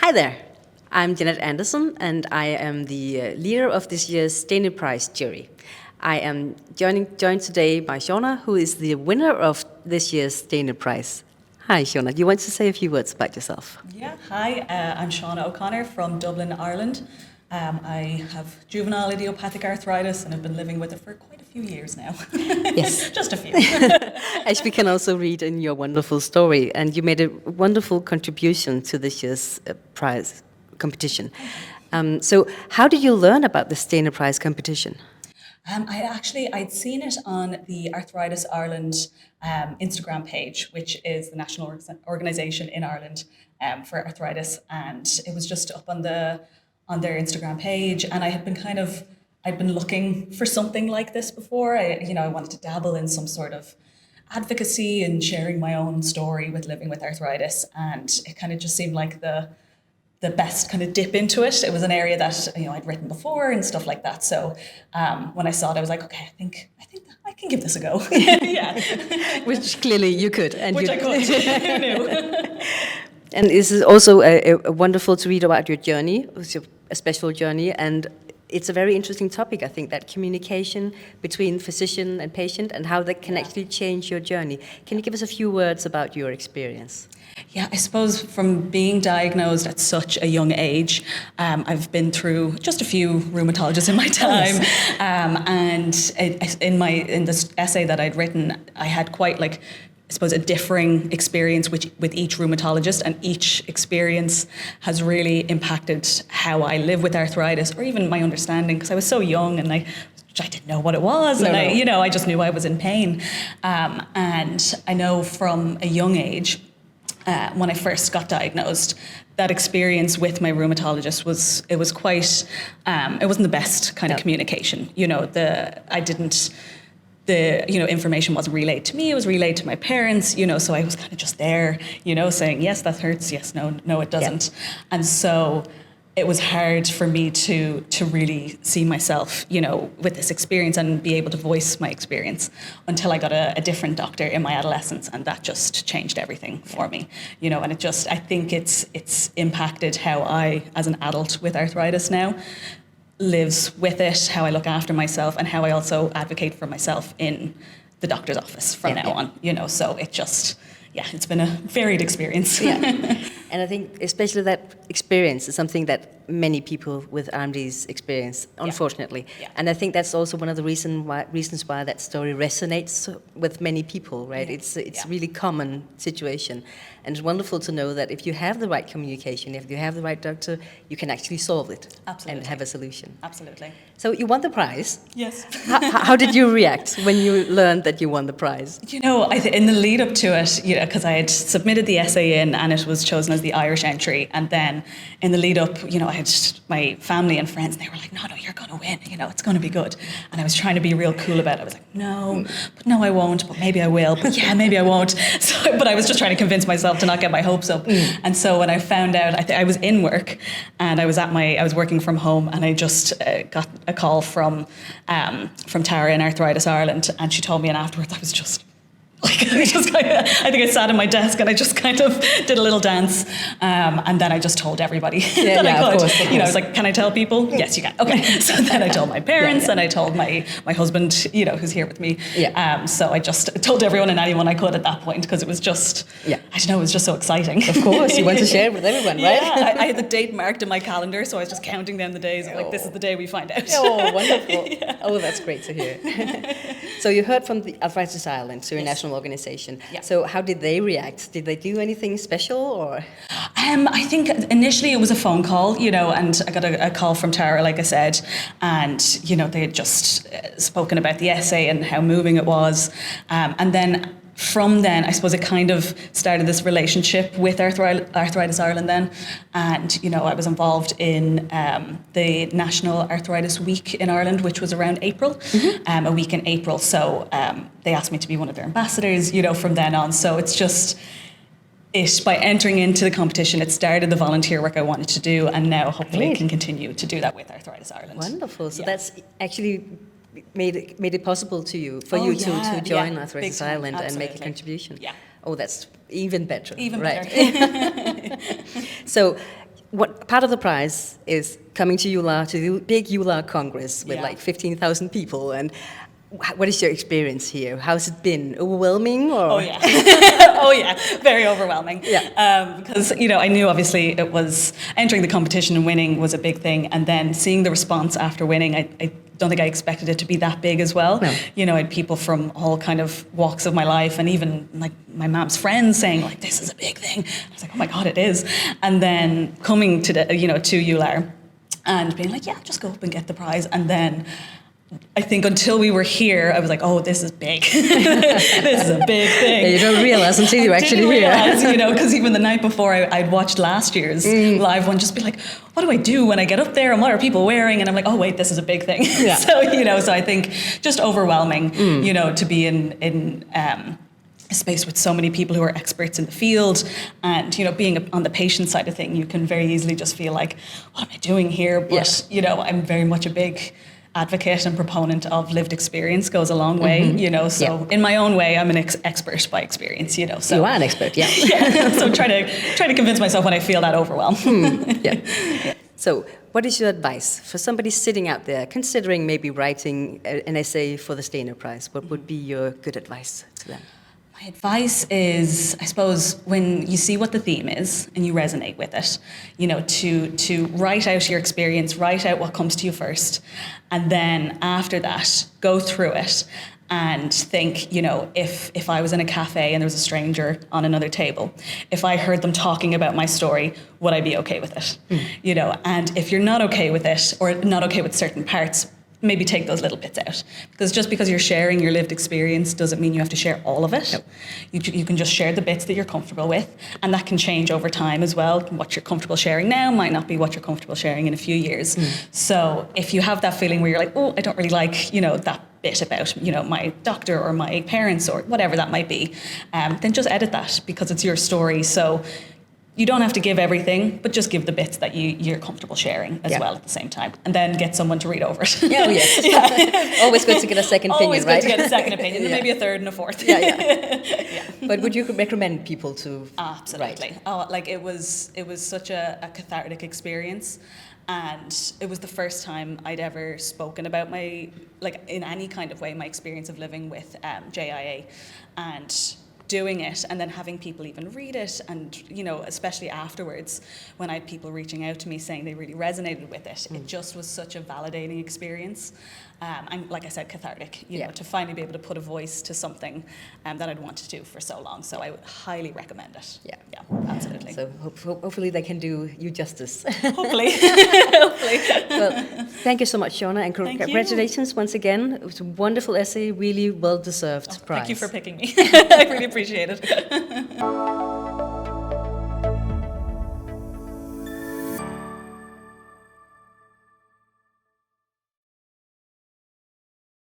Hi there, I'm Jeanette Anderson and I am the leader of this year's Stene Prize jury. I am joined today by Shauna, who is the winner of this year's Stene Prize. Hi Shauna, do you want to say a few words about yourself? Yeah, hi, I'm Shauna O'Connor from Dublin, Ireland. I have juvenile idiopathic arthritis and have been living with it for quite a few years now. Yes. Just a few. As we can also read in your wonderful story, and you made a wonderful contribution to this year's prize competition. So how did you learn about the Stene Prize competition? I'd seen it on the Arthritis Ireland Instagram page, which is the national organisation in Ireland for arthritis, and it was just up on their Instagram page, and I'd been looking for something like this before. I wanted to dabble in some sort of advocacy and sharing my own story with living with arthritis, and it kind of just seemed like the best kind of dip into it. It was an area that I'd written before and stuff like that. So when I saw it, I was like, okay, I think I can give this a go. Yeah, Which clearly you could, and which I could. Who knew? And this is also a wonderful to read about your journey. It was a special journey, and it's a very interesting topic. I think that communication between physician and patient and how that can actually change your journey. Can you give us a few words about your experience? Yeah, I suppose from being diagnosed at such a young age, I've been through just a few rheumatologists in my time, and in this essay that I'd written, I had quite a differing experience with each rheumatologist, and each experience has really impacted how I live with arthritis, or even my understanding, because I was so young and I didn't know what it was, I just knew I was in pain, and I know from a young age. When I first got diagnosed, that experience with my rheumatologist was quite. It wasn't the best kind of communication. The information wasn't relayed to me. It was relayed to my parents. So I was kind of just there. Saying yes, that hurts. Yes, no, it doesn't. Yeah. And so it was hard for me to really see myself, with this experience and be able to voice my experience until I got a different doctor in my adolescence, and that just changed everything for me, and I think it's impacted how I, as an adult with arthritis now, lives with it, how I look after myself, and how I also advocate for myself in the doctor's office from now on, so it's been a varied experience. Yeah. And I think especially that experience is something that many people with RMDs experience, unfortunately. Yeah. And I think that's also one of the reasons why that story resonates with many people, right? Yeah. It's a really common situation. And it's wonderful to know that if you have the right communication, if you have the right doctor, you can actually solve it. Absolutely. And have a solution. Absolutely. So you won the prize. Yes. How did you react when you learned that you won the prize? In the lead up to it, because I had submitted the essay in and it was chosen as the Irish entry, and then in the lead up, I had my family and friends, and they were like, no, you're going to win, it's going to be good. And I was trying to be real cool about it. I was like, no, I won't, but maybe I will, but yeah, maybe I won't. But I was just trying to convince myself to not get my hopes up. And so when I found out, I was in work, and I was working from home, and I just got a call from Tara in Arthritis Ireland, and she told me, and afterwards I was just I think I sat at my desk and I just kind of did a little dance, and then I just told everybody that I could. Of course. I was like, can I tell people? Yes, you can. Okay. So then I told my parents and I told my husband, who's here with me. Yeah. So I just told everyone and anyone I could at that point, because it was just, I don't know, it was just so exciting. Of course, you want to share it with everyone, right? Yeah, I had the date marked in my calendar, so I was just counting down the days of this is the day we find out. Oh, wonderful. Yeah. Oh, that's great to hear. So you heard from the Arthritis Ireland, so your national organization. Yeah. So how did they react? Did they do anything special, or? I think initially it was a phone call, and I got a call from Tara, like I said, and they had just spoken about the essay and how moving it was, and then from then, I suppose it kind of started this relationship with Arthritis Ireland then, and I was involved in the National Arthritis Week in Ireland, which was around April, a week in April. So they asked me to be one of their ambassadors, from then on. So it's just by entering into the competition, it started the volunteer work I wanted to do, and now hopefully I can continue to do that with Arthritis Ireland. Wonderful. So that's actually made it possible to you to join Arthritis Ireland and make a contribution. Yeah. Oh, that's even better. Even right. better. So what part of the prize is coming to EULAR, to the big EULAR Congress with like 15,000 people, and what is your experience here? How's it been? Overwhelming? Or? Oh yeah, oh yeah, very overwhelming. Yeah. Because I knew obviously it was entering the competition and winning was a big thing, and then seeing the response after winning, I don't think I expected it to be that big as well. No. I had people from all kind of walks of my life, and even like my mom's friends saying like, "This is a big thing." I was like, "Oh my god, it is!" And then coming to the to EULAR and being like, "Yeah, just go up and get the prize," and then. I think until we were here, I was like, "Oh, this is big. This is a big thing." Yeah, you don't realize until you're actually here. Because even the night before, I'd watched last year's live one, just be like, "What do I do when I get up there, and what are people wearing?" And I'm like, "Oh, wait, this is a big thing." Yeah. So I think just overwhelming, to be in a space with so many people who are experts in the field, and being on the patient side of thing, you can very easily just feel like, "What am I doing here?" But I'm very much a big advocate and proponent of lived experience goes a long way, so in my own way, I'm an expert by experience, so. You are an expert, yeah. So try to convince myself when I feel that overwhelm. Yeah. So what is your advice for somebody sitting out there considering maybe writing an essay for the Stene Prize? What would be your good advice to them? My advice is, I suppose, when you see what the theme is and you resonate with it, to write out your experience, write out what comes to you first, and then after that, go through it and think, if I was in a cafe and there was a stranger on another table, if I heard them talking about my story, would I be okay with it? And if you're not okay with it, or not okay with certain parts, maybe take those little bits out, because just because you're sharing your lived experience doesn't mean you have to share all of it. Nope. You can just share the bits that you're comfortable with, and that can change over time as well. What you're comfortable sharing now might not be what you're comfortable sharing in a few years. So if you have that feeling where you're like, "Oh, I don't really like that bit about my doctor or my parents or whatever that might be," then just edit that, because it's your story. So you don't have to give everything, but just give the bits that you're comfortable sharing as well at the same time. And then get someone to read over it. Oh, yes. Always good to get a second opinion, Always right? good to get a second opinion, and maybe a third and a fourth. But would you recommend people to Absolutely. write? Oh, like it was such a cathartic experience. And it was the first time I'd ever spoken about in any kind of way, my experience of living with JIA. And doing it and then having people even read it, and especially afterwards when I had people reaching out to me saying they really resonated with it, it just was such a validating experience, and like I said, cathartic, to finally be able to put a voice to something that I'd wanted to do for so long. So I would highly recommend it. Yeah, absolutely. So hopefully they can do you justice. Hopefully. Well, thank you so much, Shauna, and congratulations once again. It was a wonderful essay, really well-deserved prize. Thank you for picking me. I really appreciate it.